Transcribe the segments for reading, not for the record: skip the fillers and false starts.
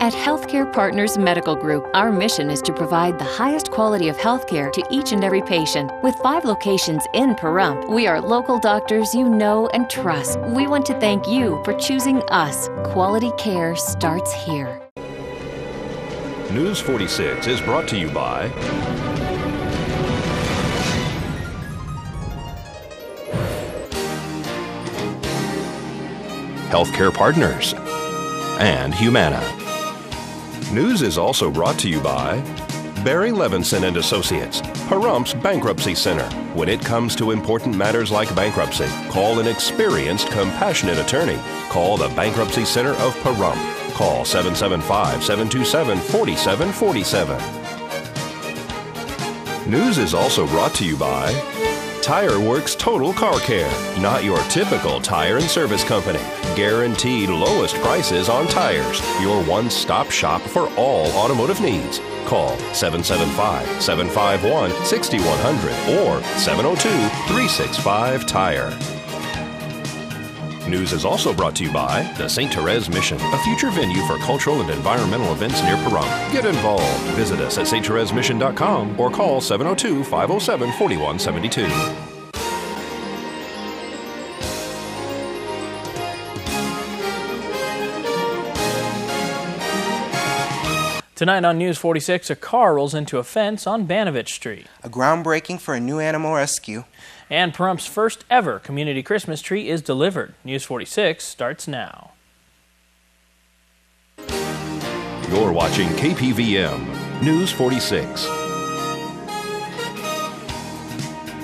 At Healthcare Partners Medical Group, our mission is to provide the highest quality of healthcare to each and every patient. With 5 locations in Pahrump, we are local doctors you know and trust. We want to thank you for choosing us. Quality care starts here. News 46 is brought to you by Healthcare Partners and Humana. News is also brought to you by Barry Levinson and Associates, Pahrump's Bankruptcy Center. When it comes to important matters like bankruptcy, call an experienced, compassionate attorney. Call the Bankruptcy Center of Pahrump. Call 775-727-4747. News is also brought to you by Tire Works Total Car Care. Not your typical tire and service company. Guaranteed lowest prices on tires. Your one-stop shop for all automotive needs. Call 775-751-6100 or 702-365-TIRE. News is also brought to you by the St. Therese Mission, a future venue for cultural and environmental events near Pahrump. Get involved. Visit us at sttheresemission.com or call 702-507-4172. Tonight on News 46, a car rolls into a fence on Bannavich Street. A groundbreaking for a new animal rescue. And Pahrump's first ever community Christmas tree is delivered. News 46 starts now. You're watching KPVM News 46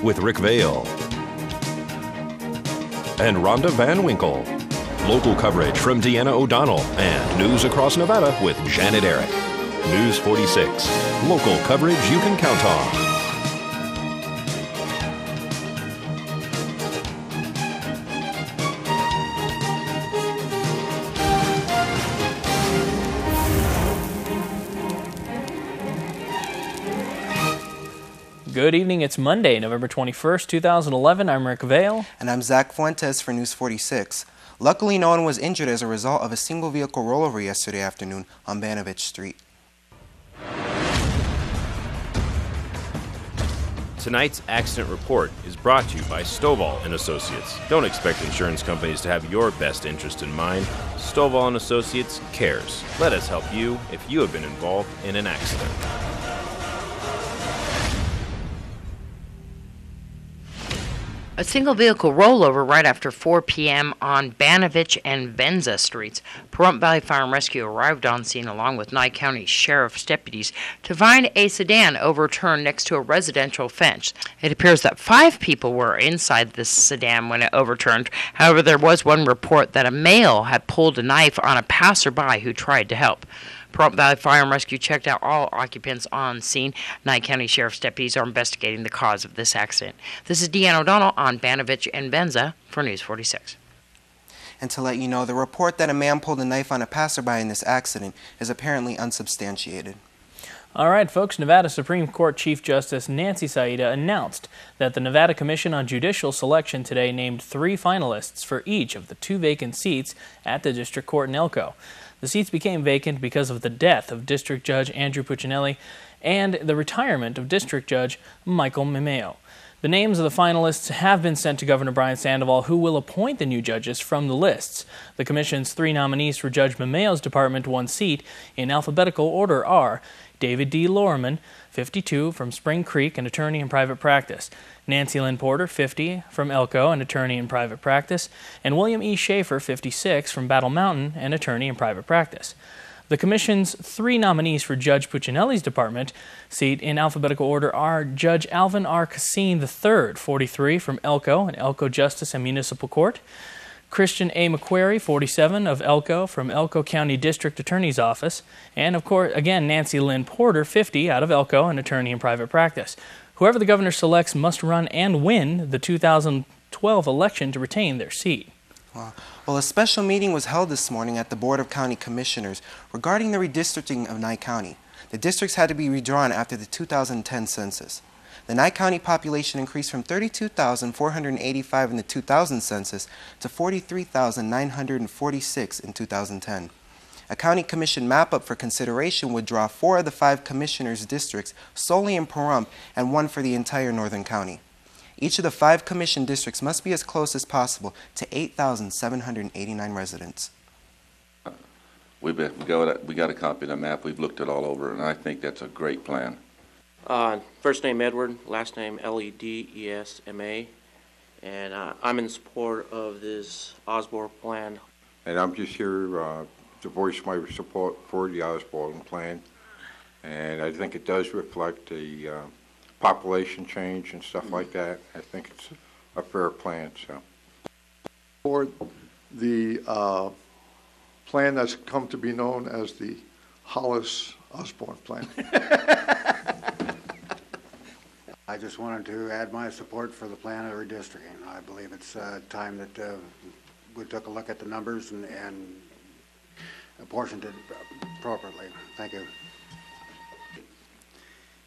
with Rick Vale and Rhonda Van Winkle. Local coverage from Deanna O'Donnell and news across Nevada with Janet Eric. News 46. Local coverage you can count on. Good evening. It's Monday, November 21st, 2011. I'm Rick Vale. And I'm Zach Fuentes for News 46. Luckily, no one was injured as a result of a single vehicle rollover yesterday afternoon on Bannavich Street. Tonight's accident report is brought to you by Stovall & Associates. Don't expect insurance companies to have your best interest in mind. Stovall & Associates cares. Let us help you if you have been involved in an accident. A single vehicle rollover right after 4 p.m. on Bannavich and Benza Streets. Pahrump Valley Fire and Rescue arrived on scene along with Nye County Sheriff's deputies to find a sedan overturned next to a residential fence. It appears that 5 people were inside this sedan when it overturned. However, there was one report that a male had pulled a knife on a passerby who tried to help. Pahrump Valley Fire and Rescue checked out all occupants on scene. Nye County Sheriff's deputies are investigating the cause of this accident. This is Deanna O'Donnell on Bannavich and Benza for News 46. And to let you know, the report that a man pulled a knife on a passerby in this accident is apparently unsubstantiated. All right, folks, Nevada Supreme Court Chief Justice Nancy Saida announced that the Nevada Commission on Judicial Selection today named 3 finalists for each of the 2 vacant seats at the District Court in Elko. The seats became vacant because of the death of District Judge Andrew Puccinelli and the retirement of District Judge Michael Mimeo. The names of the finalists have been sent to Governor Brian Sandoval, who will appoint the new judges from the lists. The Commission's 3 nominees for Judge Mimeo's Department 1 seat in alphabetical order are David D. Lorman, 52, from Spring Creek, an attorney in private practice; Nancy Lynn Porter, 50, from Elko, an attorney in private practice; and William E. Schaefer, 56, from Battle Mountain, an attorney in private practice. The Commission's 3 nominees for Judge Puccinelli's department seat in alphabetical order are Judge Alvin R. Cassine III, 43, from Elko, an Elko Justice and Municipal Court; Christian A. McQuarrie, 47, of Elko, from Elko County District Attorney's Office; and, of course, again, Nancy Lynn Porter, 50, out of Elko, an attorney in private practice. Whoever the governor selects must run and win the 2012 election to retain their seat. Well, a special meeting was held this morning at the Board of County Commissioners regarding the redistricting of Nye County. The districts had to be redrawn after the 2010 census. The Nye County population increased from 32,485 in the 2000 census to 43,946 in 2010. A county commission map-up for consideration would draw 4 of the 5 commissioners' districts solely in Pahrump and 1 for the entire northern county. Each of the 5 commission districts must be as close as possible to 8,789 residents. We got a copy of the map. We've looked it all over, and I think that's a great plan. First name Edward, last name Ledesma, and I'm in support of this Osborne plan. And I'm just here to voice my support for the Osborne plan, and I think it does reflect the population change and stuff like that. I think it's a fair plan. So, for the plan that's come to be known as the Hollis-Osborne plan. I just wanted to add my support for the plan of redistricting. I believe it's time that we took a look at the numbers and apportioned it appropriately. Thank you.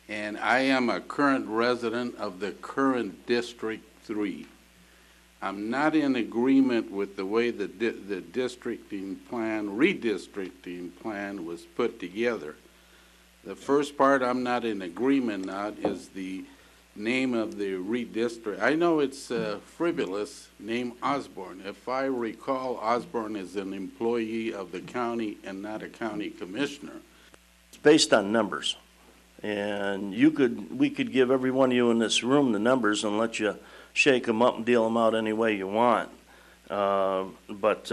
And I am a current resident of the current District 3. I'm not in agreement with the way the redistricting plan was put together. The first part I'm not in agreement on is the name of the redistrict. I know it's frivolous, name Osborne. If I recall, Osborne is an employee of the county and not a county commissioner. It's based on numbers. And we could give every one of you in this room the numbers and let you shake them up and deal them out any way you want. But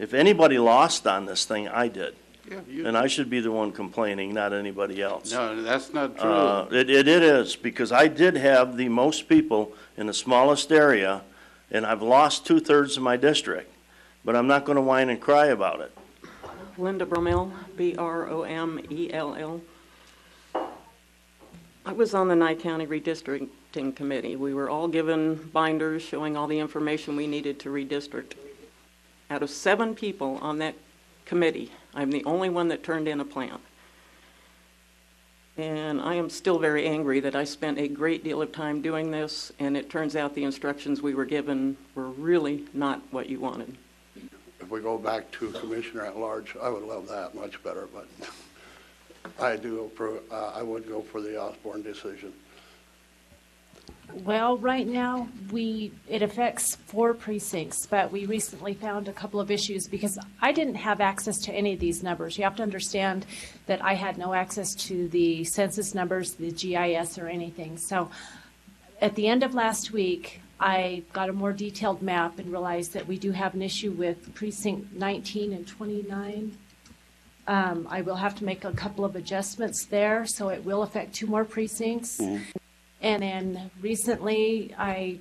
if anybody lost on this thing, I did. Yeah, and I should be the one complaining, not anybody else. No, that's not true. It is, because I did have the most people in the smallest area, and I've lost 2/3 of my district. But I'm not going to whine and cry about it. Linda Bromell, Bromell. I was on the Nye County Redistricting Committee. We were all given binders showing all the information we needed to redistrict. Out of 7 people on that committee, I'm the only one that turned in a plan. And I am still very angry that I spent a great deal of time doing this, and it turns out the instructions we were given were really not what you wanted. If we go back to Commissioner at Large, I would love that much better, but I do approve, I would go for the Osborne decision. Well, right now, it affects 4 precincts, but we recently found a couple of issues because I didn't have access to any of these numbers. You have to understand that I had no access to the census numbers, the GIS, or anything. So at the end of last week, I got a more detailed map and realized that we do have an issue with precinct 19 and 29. I will have to make a couple of adjustments there, so it will affect 2 more precincts. Mm-hmm. And then recently I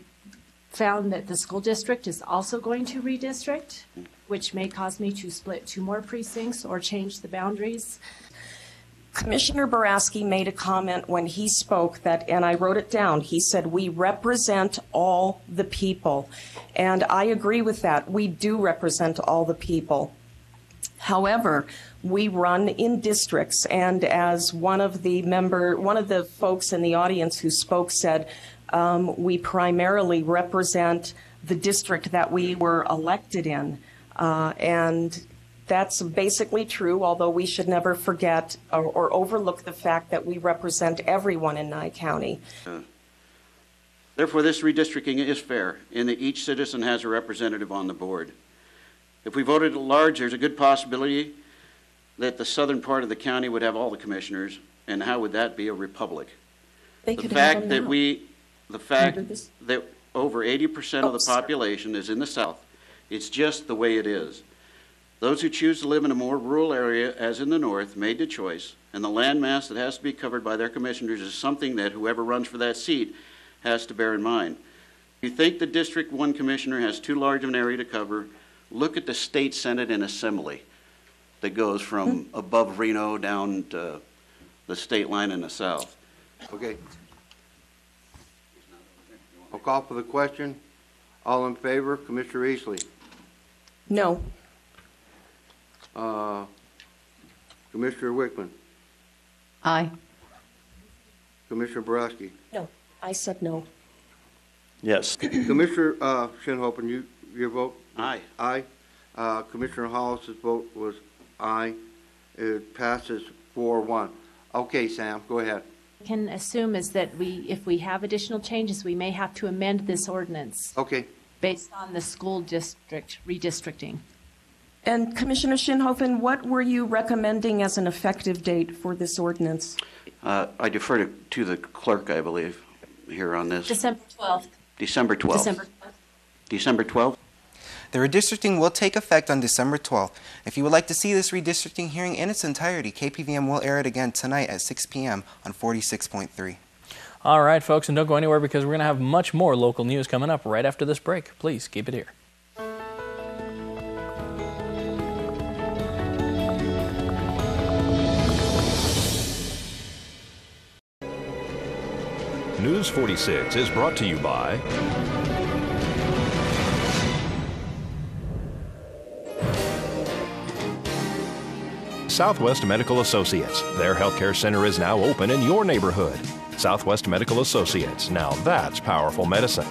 found that the school district is also going to redistrict, which may cause me to split 2 more precincts or change the boundaries. Commissioner Boraski made a comment when he spoke that, and I wrote it down, he said, we represent all the people. And I agree with that. We do represent all the people. However, we run in districts, and as one of the folks in the audience who spoke said, we primarily represent the district that we were elected in. And that's basically true, although we should never forget or overlook the fact that we represent everyone in Nye County. Therefore, this redistricting is fair in that each citizen has a representative on the board. If we voted at large, there's a good possibility that the southern part of the county would have all the commissioners, and how would that be a republic? The fact that over 80% of the population is in the south, it's just the way it is. Those who choose to live in a more rural area, as in the north, made the choice, and the land mass that has to be covered by their commissioners is something that whoever runs for that seat has to bear in mind. If you think the District 1 commissioner has too large of an area to cover, look at the state senate and assembly that goes from above Reno down to the state line in the south. Okay. I'll call for the question. All in favor? Commissioner Easley? No. Commissioner Wickman? Aye. Commissioner Boraski? No. I said no. Yes. Commissioner Shinhopin, your vote? Aye. Aye. Commissioner Hollis's vote was Aye. It passes 4-1. Okay, Sam, go ahead. Can assume is that if we have additional changes, we may have to amend this ordinance. Okay. Based on the school district redistricting. And Commissioner Shinhofen, what were you recommending as an effective date for this ordinance? I defer to the clerk, I believe, here on this. December 12th. December 12th. December 12th. The redistricting will take effect on December 12th. If you would like to see this redistricting hearing in its entirety, KPVM will air it again tonight at 6 p.m. on 46.3. All right, folks, and don't go anywhere because we're going to have much more local news coming up right after this break. Please keep it here. News 46 is brought to you by Southwest Medical Associates. Their healthcare center is now open in your neighborhood. Southwest Medical Associates. Now that's powerful medicine.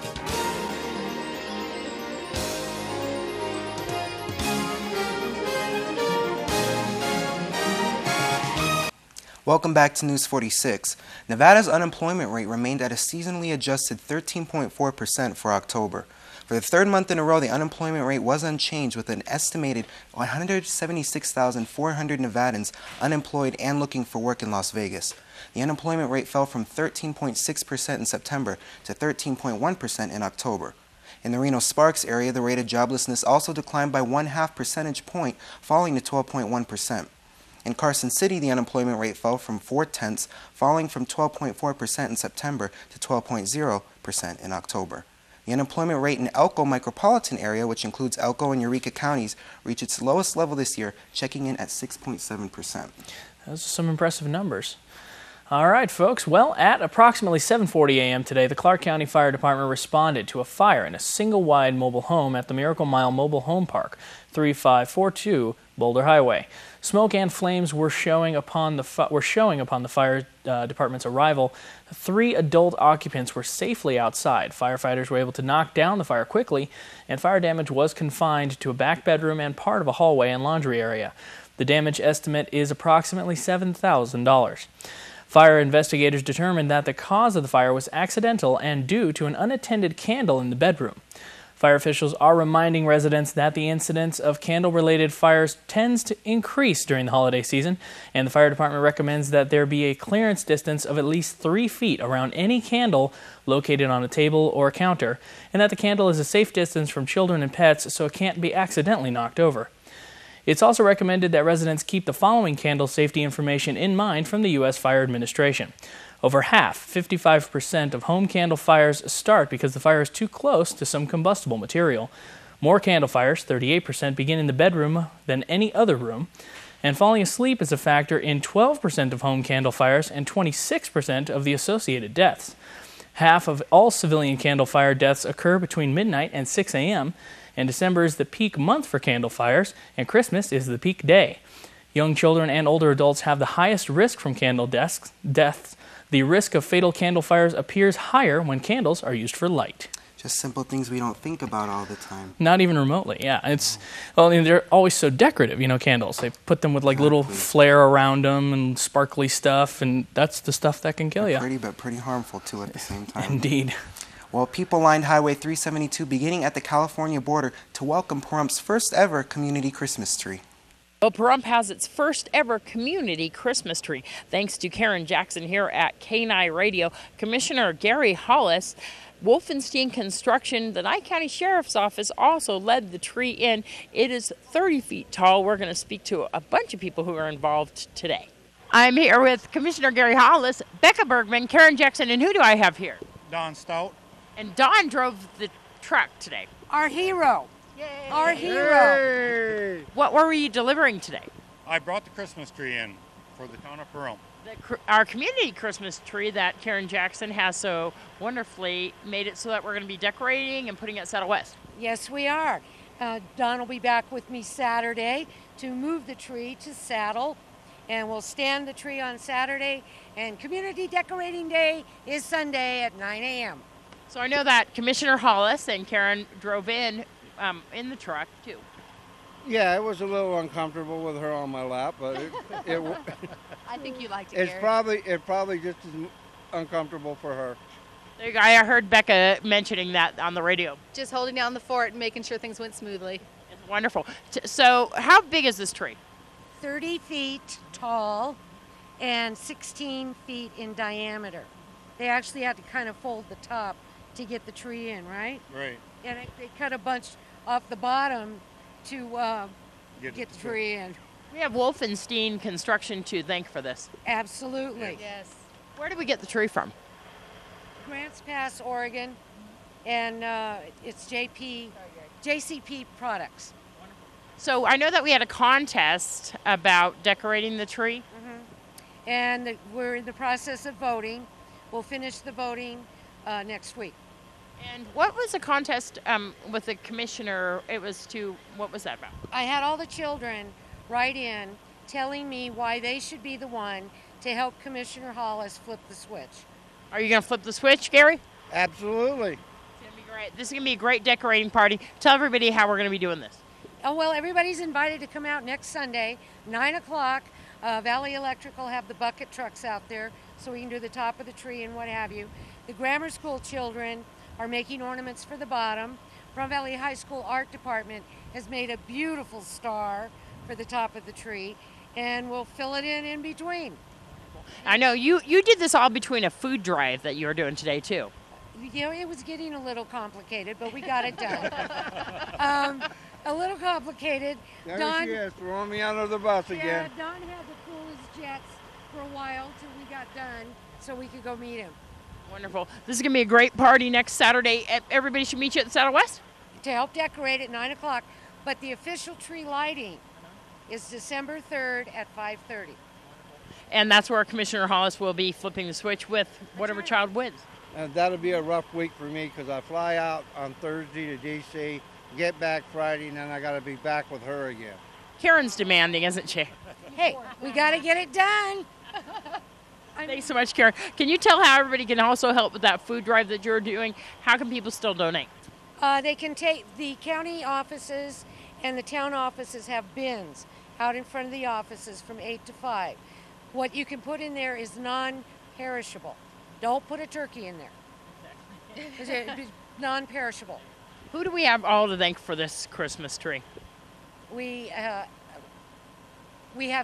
Welcome back to News 46. Nevada's unemployment rate remained at a seasonally adjusted 13.4% for October. For the third month in a row, the unemployment rate was unchanged, with an estimated 176,400 Nevadans unemployed and looking for work in Las Vegas. The unemployment rate fell from 13.6% in September to 13.1% in October. In the Reno-Sparks area, the rate of joblessness also declined by 0.5 percentage point, falling to 12.1%. In Carson City, the unemployment rate fell from 0.4%, falling from 12.4% in September to 12.0% in October. The unemployment rate in Elko micropolitan area, which includes Elko and Eureka counties, reached its lowest level this year, checking in at 6.7%. Those are some impressive numbers. All right, folks. Well, at approximately 7:40 a.m. today, the Clark County Fire Department responded to a fire in a single-wide mobile home at the Miracle Mile Mobile Home Park, 3542 Boulder Highway. Smoke and flames were showing upon the fire department's arrival. 3 adult occupants were safely outside. Firefighters were able to knock down the fire quickly, and fire damage was confined to a back bedroom and part of a hallway and laundry area. The damage estimate is approximately $7,000. Fire investigators determined that the cause of the fire was accidental and due to an unattended candle in the bedroom. Fire officials are reminding residents that the incidence of candle-related fires tends to increase during the holiday season, and the fire department recommends that there be a clearance distance of at least 3 feet around any candle located on a table or counter, and that the candle is a safe distance from children and pets so it can't be accidentally knocked over. It's also recommended that residents keep the following candle safety information in mind from the U.S. Fire Administration. Over half, 55% of home candle fires start because the fire is too close to some combustible material. More candle fires, 38%, begin in the bedroom than any other room. And falling asleep is a factor in 12% of home candle fires and 26% of the associated deaths. Half of all civilian candle fire deaths occur between midnight and 6 a.m., and December is the peak month for candle fires, and Christmas is the peak day. Young children and older adults have the highest risk from candle deaths. The risk of fatal candle fires appears higher when candles are used for light. Just simple things we don't think about all the time. Not even remotely, yeah. Well, I mean, they're always so decorative, candles. They put them with little flare around them and sparkly stuff, and that's the stuff that can kill you. Pretty, but pretty harmful too at the same time. Indeed. Well, people lined Highway 372 beginning at the California border to welcome Pahrump's first ever community Christmas tree. Well, Pahrump has its first ever community Christmas tree. Thanks to Karen Jackson here at K9 Radio, Commissioner Gary Hollis, Wolfenstein Construction, the Nye County Sheriff's Office also led the tree in. It is 30 feet tall. We're going to speak to a bunch of people who are involved today. I'm here with Commissioner Gary Hollis, Becca Bergman, Karen Jackson, and who do I have here? Don Stout. And Don drove the truck today. Our hero. Yay. Our hero. Yay. What were you delivering today? I brought the Christmas tree in for the town of Pahrump. Our community Christmas tree that Karen Jackson has so wonderfully made it so that we're going to be decorating and putting it at Saddle West. Yes, we are. Don will be back with me Saturday to move the tree to Saddle, and we'll stand the tree on Saturday, and Community Decorating Day is Sunday at 9 a.m. So I know that Commissioner Hollis and Karen drove in the truck, too. Yeah, it was a little uncomfortable with her on my lap, but I think you liked it, it's Gary. probably just as uncomfortable for her. There you go. I heard Becca mentioning that on the radio. Just holding down the fort and making sure things went smoothly. It's wonderful. So how big is this tree? 30 feet tall and 16 feet in diameter. They actually had to kind of fold the top to get the tree in, right? Right. And they cut a bunch off the bottom to get the tree in. We have Wolfenstein Construction to thank for this. Absolutely. Yes. Where did we get the tree from? Grants Pass, Oregon, and it's JCP Products. So I know that we had a contest about decorating the tree. And we're in the process of voting. We'll finish the voting next week. And what was the contest with the commissioner? What was that about? I had all the children write in telling me why they should be the one to help Commissioner Hollis flip the switch. Are you going to flip the switch, Gary? Absolutely. It's going to be great. This is going to be a great decorating party. Tell everybody how we're going to be doing this. Oh, well, everybody's invited to come out next Sunday, 9 o'clock. Valley Electric will have the bucket trucks out there so we can do the top of the tree and what have you. The grammar school children are making ornaments for the bottom. Pahrump Valley High School Art Department has made a beautiful star for the top of the tree, and we'll fill it in between. I know you did this all between a food drive that you were doing today, too. You know, it was getting a little complicated, but we got it done. A little complicated. There Don, she is, throwing me under the bus again. Yeah, Don had the coolest jets for a while till we got done so we could go meet him. Wonderful. This is going to be a great party next Saturday. Everybody should meet you at the Saddle West? To help decorate at 9 o'clock. But the official tree lighting is December 3rd at 5:30. And that's where Commissioner Hollis will be flipping the switch with whatever child wins. And that'll be a rough week for me because I fly out on Thursday to D.C., get back Friday, and then I got to be back with her again. Karen's demanding, isn't she? Hey, we got to get it done. Thanks so much, Karen. Can you tell how everybody can also help with that food drive that you're doing? How can people still donate? They can take the county offices and the town offices have bins out in front of the offices from 8 to 5. What you can put in there is non-perishable. Don't put a turkey in there. It's non-perishable. Who do we have all to thank for this Christmas tree? We have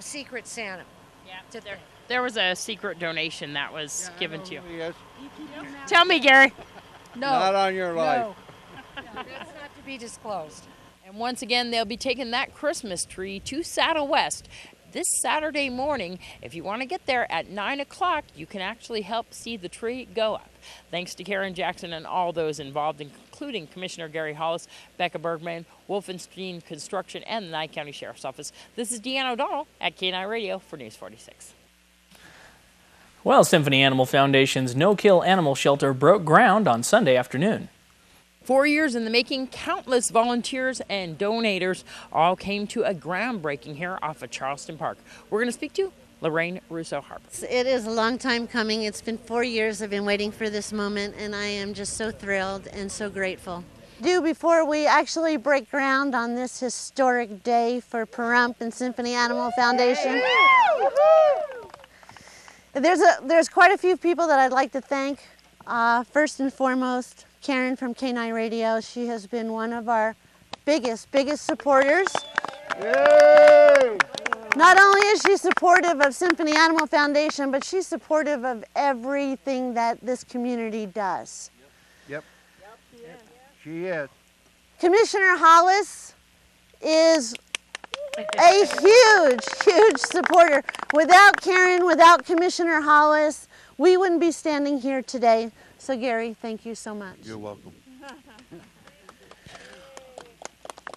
Secret Santa. Yeah, there was a secret donation that was given to you. Yes. Tell me, Gary. No. Not on your life. No. That's not to be disclosed. And once again, they'll be taking that Christmas tree to Saddle West this Saturday morning. If you want to get there at 9 o'clock, you can actually help see the tree go up. Thanks to Karen Jackson and all those involved, including Commissioner Gary Hollis, Becca Bergman, Wolfenstein Construction, and the Nye County Sheriff's Office. This is Deanna O'Donnell at K9 Radio for News 46. Well, Symphony Animal Foundation's no-kill animal shelter broke ground on Sunday afternoon. 4 years in the making, countless volunteers and donators all came to a groundbreaking here off of Charleston Park. We're going to speak to Lorraine Russo-Harper. It is a long time coming. It's been 4 years I've been waiting for this moment, and I am just so thrilled and so grateful. Before we actually break ground on this historic day for Pahrump and Symphony Animal Foundation, there's quite a few people that I'd like to thank. First and foremost, Karen from K9 Radio. She has been one of our biggest supporters. Yay! Not only is she supportive of Symphony Animal Foundation, but she's supportive of everything that this community does. Yep. She is. Commissioner Hollis is a huge supporter. Without Karen, without Commissioner Hollis, we wouldn't be standing here today. So Gary, thank you so much. You're welcome.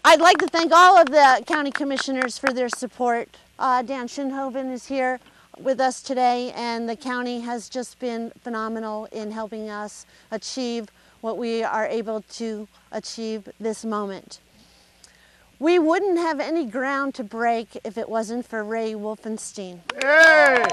I'd like to thank all of the county commissioners for their support. Dan Schinhoven is here with us today, and the county has just been phenomenal in helping us achieve what we are able to achieve this moment. We wouldn't have any ground to break if it wasn't for Ray Wolfenstein. Hey!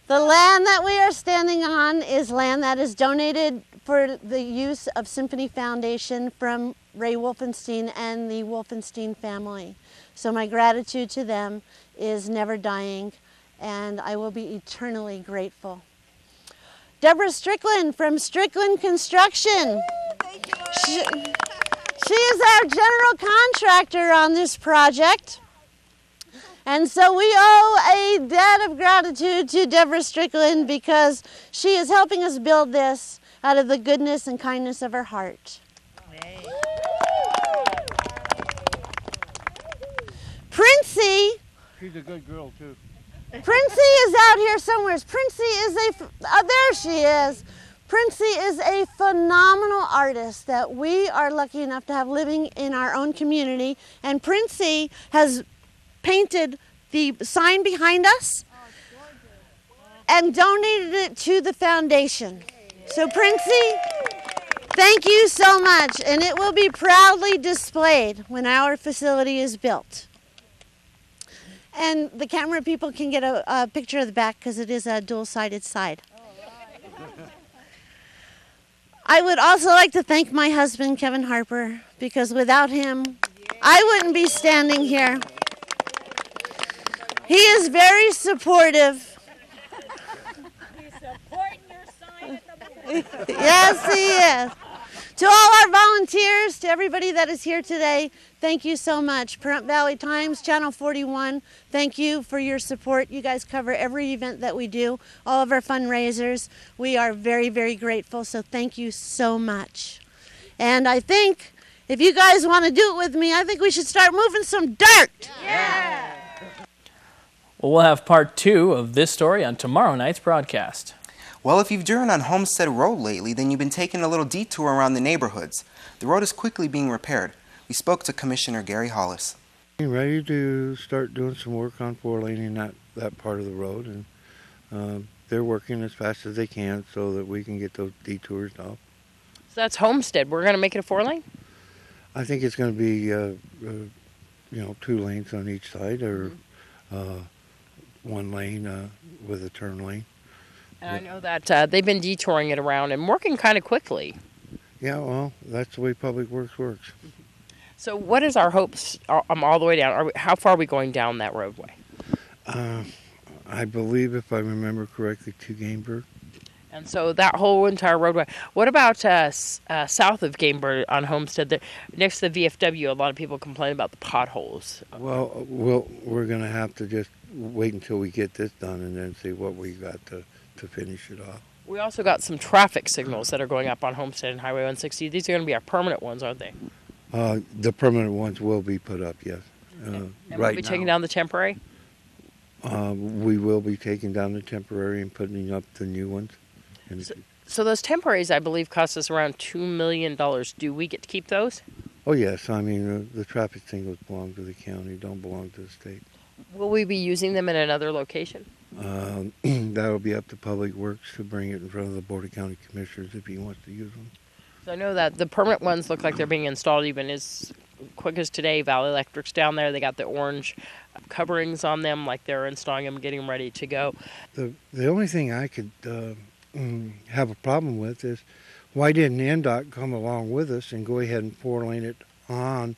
The land that we are standing on is land that is donated for the use of Symphony Foundation from Ray Wolfenstein and the Wolfenstein family. So my gratitude to them is never dying, and I will be eternally grateful. Deborah Strickland from Strickland Construction. She is our general contractor on this project. And so we owe a debt of gratitude to Deborah Strickland because she is helping us build this out of the goodness and kindness of her heart. Princey. She's a good girl, too. Princey is out here somewhere. Princey is there she is. Princey is a phenomenal artist that we are lucky enough to have living in our own community. And Princey has painted the sign behind us and donated it to the foundation. So Princey, thank you so much, and it will be proudly displayed when our facility is built. And the camera people can get a picture of the back because it is a dual-sided side. I would also like to thank my husband, Kevin Harper, because without him, I wouldn't be standing here. He is very supportive. He's supporting your sign at the Yes, he is. To all our volunteers, to everybody that is here today, thank you so much. Pahrump Valley Times, Channel 41, thank you for your support. You guys cover every event that we do, all of our fundraisers. We are very, very grateful, so thank you so much. And I think if you guys want to do it with me, I think we should start moving some dirt. Well, we'll have part 2 of this story on tomorrow night's broadcast. Well, if you've driven on Homestead Road lately, then you've been taking a little detour around the neighborhoods. The road is quickly being repaired. We spoke to Commissioner Gary Hollis. Ready to start doing some work on 4-laning that part of the road, and they're working as fast as they can so that we can get those detours off. So that's Homestead. We're going to make it a 4-lane? I think it's going to be, 2 lanes on each side, or 1 lane with a turn lane. And I know that they've been detouring it around and working kind of quickly. Yeah, well, that's the way Public Works works. So what is our hopes all the way down? How far are we going down that roadway? I believe, if I remember correctly, to Gamebird. And so that whole entire roadway. What about south of Gamebird on Homestead? Next to the VFW, a lot of people complain about the potholes. Well, we're going to have to just wait until we get this done and then see what we got to finish it off. We also got some traffic signals that are going up on Homestead and Highway 160. These are going to be our permanent ones, aren't they? The permanent ones will be put up, yes. And right we'll be taking down the temporary? We will be taking down the temporary and putting up the new ones. So those temporaries, I believe, cost us around $2 million. Do we get to keep those? Oh, yes. I mean, the traffic signals belong to the county, don't belong to the state. Will we be using them in another location? That'll be up to Public Works to bring it in front of the Board of County Commissioners if he wants to use them. So I know that the permanent ones look like they're being installed even as quick as today. Valley Electric's down there. They got the orange coverings on them like they're installing them, getting them ready to go. The only thing I could have a problem with is why didn't NDOT come along with us and go ahead and 4-lane it on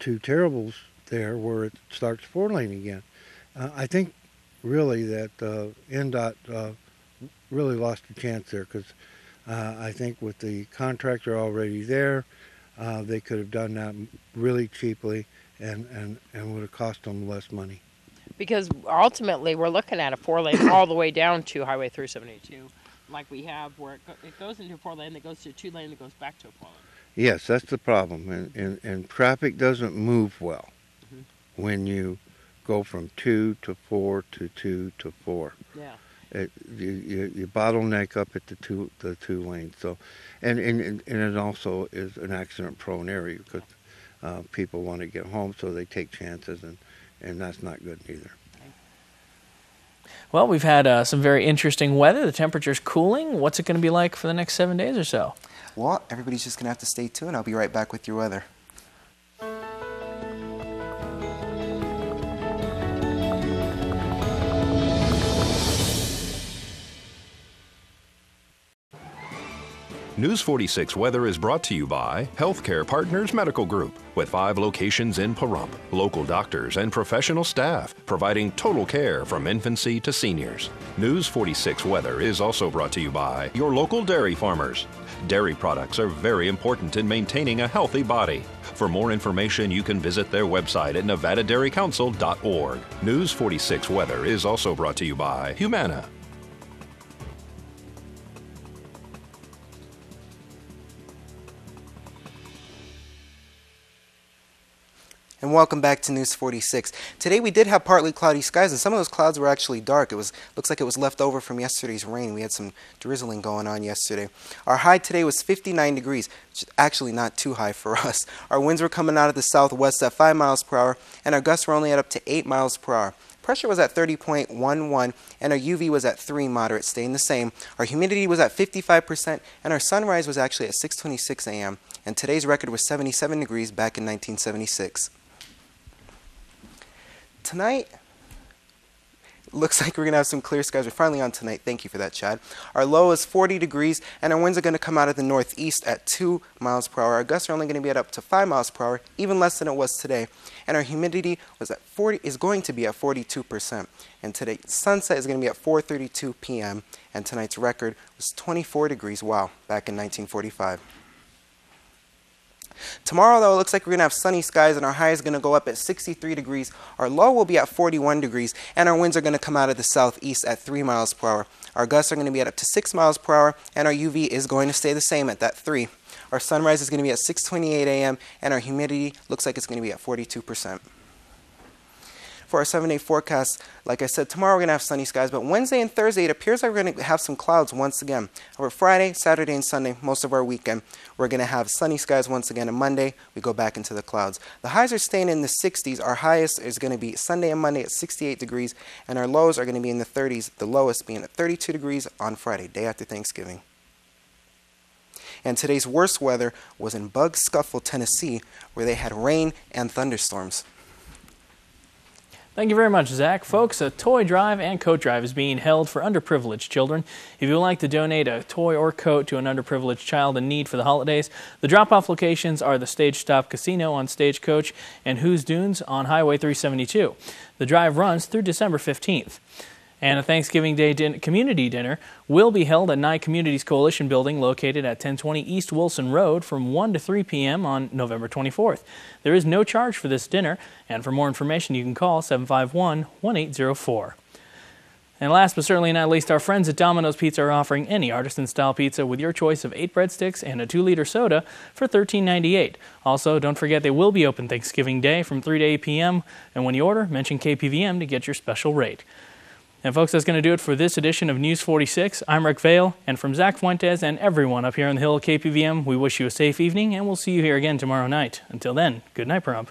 to Terrible's there where it starts 4-lane again. I think really that NDOT really lost a chance there because I think with the contractor already there, they could have done that really cheaply and would have cost them less money. Because ultimately we're looking at a 4-lane all the way down to Highway 372, like we have where it goes into a 4-lane, that goes to a 2-lane, that goes back to a 4-lane. Yes, that's the problem, and traffic doesn't move well when you go from 2 to 4 to 2 to 4. Yeah. You bottleneck up at the two lanes. So, and it also is an accident-prone area because people want to get home, so they take chances, and that's not good either. Well, we've had some very interesting weather. The temperature's cooling. What's it going to be like for the next 7 days or so? Well, everybody's just going to have to stay tuned. I'll be right back with your weather. News 46 Weather is brought to you by Healthcare Partners Medical Group, with 5 locations in Pahrump, local doctors and professional staff providing total care from infancy to seniors. News 46 Weather is also brought to you by your local dairy farmers. Dairy products are very important in maintaining a healthy body. For more information, you can visit their website at nevadadairycouncil.org. News 46 Weather is also brought to you by Humana. And welcome back to News 46. Today we did have partly cloudy skies, and some of those clouds were actually dark. Looks like it was left over from yesterday's rain. We had some drizzling going on yesterday. Our high today was 59 degrees, which is actually not too high for us. Our winds were coming out of the southwest at 5 miles per hour, and our gusts were only at up to 8 miles per hour. Pressure was at 30.11, and our UV was at 3, moderate, staying the same. Our humidity was at 55%, and our sunrise was actually at 6:26 a.m. And today's record was 77 degrees back in 1976. Tonight, looks like we're going to have some clear skies. We're finally on tonight. Thank you for that, Chad. Our low is 40 degrees, and our winds are going to come out of the northeast at 2 miles per hour. Our gusts are only going to be at up to 5 miles per hour, even less than it was today. And our humidity is going to be at 42%. And today's sunset is going to be at 4:32 p.m., and tonight's record was 24 degrees, wow, back in 1945. Tomorrow, though, it looks like we're going to have sunny skies, and our high is going to go up at 63 degrees. Our low will be at 41 degrees, and our winds are going to come out of the southeast at 3 miles per hour. Our gusts are going to be at up to 6 miles per hour, and our UV is going to stay the same at that 3. Our sunrise is going to be at 6:28 a.m., and our humidity looks like it's going to be at 42%. For our 7-day forecast, like I said, tomorrow we're going to have sunny skies, but Wednesday and Thursday it appears like we're going to have some clouds once again. Over Friday, Saturday, and Sunday, most of our weekend, we're going to have sunny skies once again, and Monday we go back into the clouds. The highs are staying in the 60s. Our highest is going to be Sunday and Monday at 68 degrees, and our lows are going to be in the 30s, the lowest being at 32 degrees on Friday, day after Thanksgiving. And today's worst weather was in Bug Scuffle, Tennessee, where they had rain and thunderstorms. Thank you very much, Zach. Folks, a toy drive and coat drive is being held for underprivileged children. If you would like to donate a toy or coat to an underprivileged child in need for the holidays, the drop-off locations are the Stage Stop Casino on Stagecoach and Who's Dunes on Highway 372. The drive runs through December 15th. And a Thanksgiving Day community dinner will be held at Nye Communities Coalition Building located at 1020 East Wilson Road from 1 to 3 p.m. on November 24th. There is no charge for this dinner, and for more information you can call 751-1804. And last but certainly not least, our friends at Domino's Pizza are offering any artisan-style pizza with your choice of 8 breadsticks and a 2-liter soda for $13.98. Also, don't forget they will be open Thanksgiving Day from 3 to 8 p.m., and when you order, mention KPVM to get your special rate. And folks, that's going to do it for this edition of News 46. I'm Rick Vale, and from Zach Fuentes and everyone up here on the Hill at KPVM, we wish you a safe evening, and we'll see you here again tomorrow night. Until then, good night, Pahrump.